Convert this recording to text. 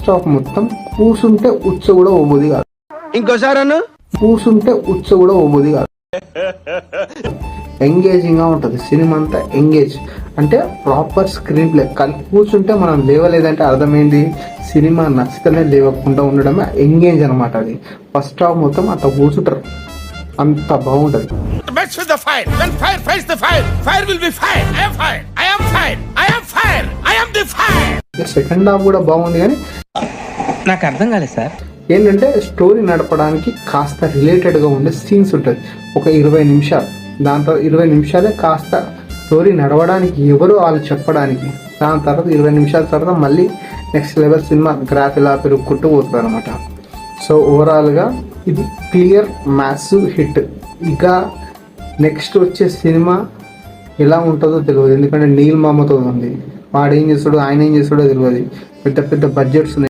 First half మొత్తం కూసుంటే ఉచ్చ కూడా ఓబోది కాదు. ఇంకోసారి అన్న కూసుంటే ఉచ్చ కూడా ఓబోది కాదు. ఎంగేజింగ్ గా ఉంటది సినిమా అంతా. ఎంగేజ్ అంటే ప్రాపర్ స్క్రీన్ ప్లే. కానీ కూర్చుంటే మనం లేవలేదంటే అర్థమైంది సినిమా నచ్చితేనే లేవకుండా ఉండడమే ఎంగేజ్ అనమాట. అది ఫస్ట్ హాఫ్ మొత్తం అట్లా కూర్చుంటారు, అంత బాగుంటది. సెకండ్ హాఫ్ కూడా బాగుంది, కానీ నాకు అర్థం కాలేదు సార్. ఏంటంటే స్టోరీ నడపడానికి కాస్త రిలేటెడ్ గా ఉండే సీన్స్ ఉంటుంది. ఒక 20 నిమిషాలు, దాంతో 20 నిమిషాలే కాస్త స్టోరీ నడవడానికి, ఎవరు వాళ్ళు చెప్పడానికి. దాని తర్వాత 20 నిమిషాల తర్వాత మళ్ళీ నెక్స్ట్ లెవెల్ సినిమా గ్రాఫ్ ఇలా పెరుగుకుంటూ పోతుంది అనమాట. సో ఓవరాల్గా ఇది క్లియర్ మ్యాసివ్ హిట్. ఇక నెక్స్ట్ వచ్చే సినిమా ఎలా ఉంటుందో తెలియదు, ఎందుకంటే నీల్ మామతో ఉంది. వాడు ఏం చేస్తాడో ఆయన ఏం చేస్తాడో తెలియదు. పెద్ద పెద్ద బడ్జెట్స్ ఉన్నాయి.